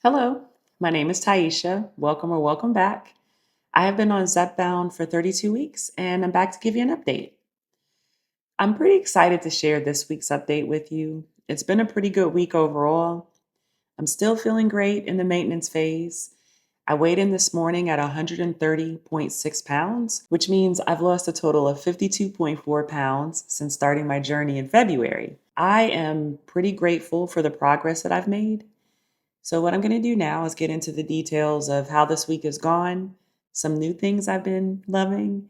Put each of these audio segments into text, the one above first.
Hello, my name is Taisha. Welcome or welcome back. I have been on Zepbound for 32 weeks and I'm back to give you an update. I'm pretty excited to share this week's update with you. It's been a pretty good week overall. I'm still feeling great in the maintenance phase. I weighed in this morning at 130.6 pounds, which means I've lost a total of 52.4 pounds since starting my journey in February. I am pretty grateful for the progress that I've made. So, what I'm going to do now is get into the details of how this week has gone, some new things I've been loving,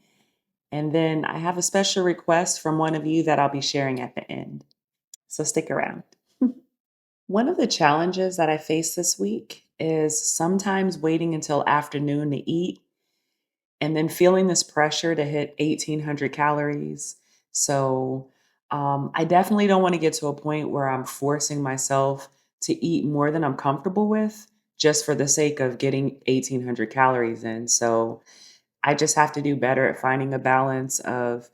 and then I have a special request from one of you that I'll be sharing at the end. So, stick around. One of the challenges that I face this week is sometimes waiting until afternoon to eat and then feeling this pressure to hit 1,800 calories. So, I definitely don't want to get to a point where I'm forcing myself to eat more than I'm comfortable with just for the sake of getting 1,800 calories in. So, I just have to do better at finding a balance of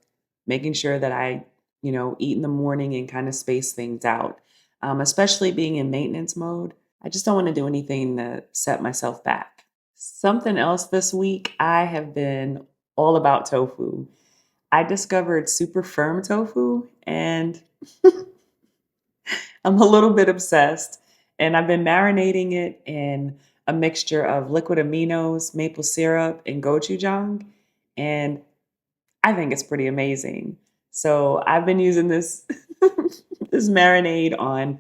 making sure that I eat in the morning and kind of space things out. Especially being in maintenance mode. I just don't want to do anything to set myself back. Something else this week, I have been all about tofu. I discovered super firm tofu and I'm a little bit obsessed. And I've been marinating it in a mixture of liquid aminos, maple syrup, and gochujang. And I think it's pretty amazing. So I've been using this this marinade on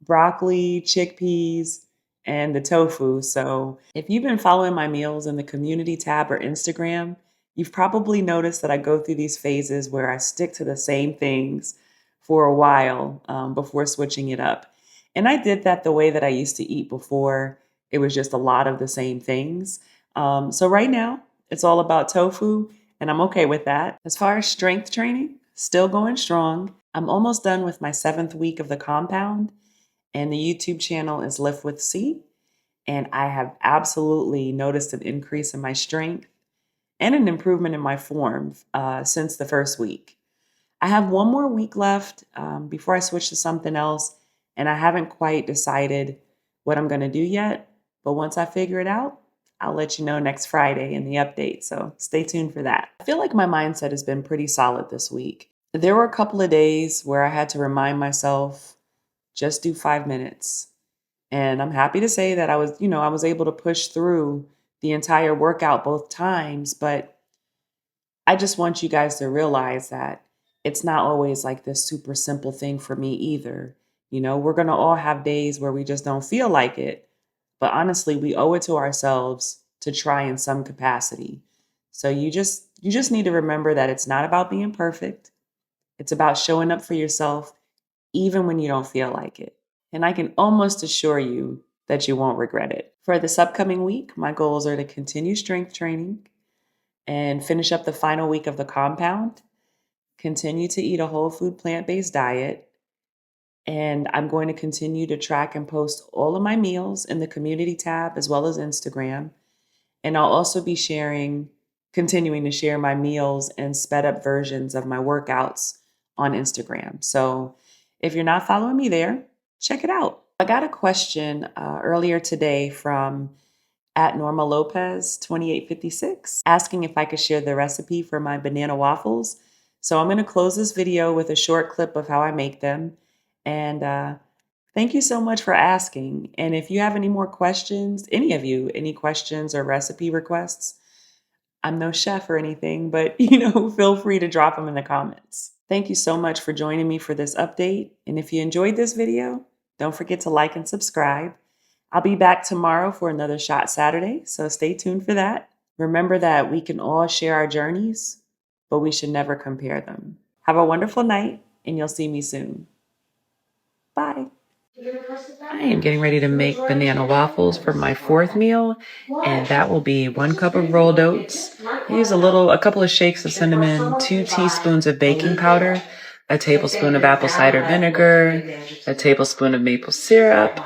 broccoli, chickpeas, and the tofu. So if you've been following my meals in the community tab or Instagram, you've probably noticed that I go through these phases where I stick to the same things for a while before switching it up. And I did that the way that I used to eat before. It was just a lot of the same things. So right now, it's all about tofu, and I'm okay with that. As far as strength training, still going strong. I'm almost done with my 7th week of the compound, and the YouTube channel is Lift with C. And I have absolutely noticed an increase in my strength and an improvement in my form since the first week. I have one more week left before I switch to something else, and I haven't quite decided what I'm going to do yet. But once I figure it out, I'll let you know next Friday in the update. So stay tuned for that. I feel like my mindset has been pretty solid this week. There were a couple of days where I had to remind myself just do 5 minutes. And I'm happy to say that I was able to push through the entire workout both times, but I just want you guys to realize that it's not always like this super simple thing for me either. We're going to all have days where we just don't feel like it, but honestly, we owe it to ourselves to try in some capacity. So you just need to remember that it's not about being perfect. It's about showing up for yourself even when you don't feel like it. And I can almost assure you that you won't regret it. For this upcoming week, my goals are to continue strength training and finish up the final week of the compound, continue to eat a whole food plant based diet, and I'm going to continue to track and post all of my meals in the community tab as well as Instagram. And I'll also be continuing to share my meals and sped up versions of my workouts on Instagram. So if you're not following me there, check it out. I got a question earlier today from at Norma Lopez 2856 asking if I could share the recipe for my banana waffles. So I'm going to close this video with a short clip of how I make them. And thank you so much for asking. And if you have any more questions, any of you, any questions or recipe requests, I'm no chef or anything, but feel free to drop them in the comments. Thank you so much for joining me for this update. And if you enjoyed this video, don't forget to like and subscribe. I'll be back tomorrow for another Shot Saturday, so stay tuned for that. Remember that we can all share our journeys, but we should never compare them. Have a wonderful night, and you'll see me soon. Bye. I am getting ready to make banana waffles for my 4th meal, and that will be 1 cup of rolled oats. I use a couple of shakes of cinnamon, 2 teaspoons of baking powder, a tablespoon of apple cider vinegar, a tablespoon of maple syrup,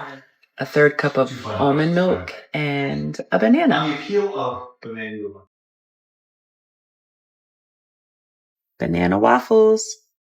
a 1/3 cup of almond milk, and a banana. Banana waffles.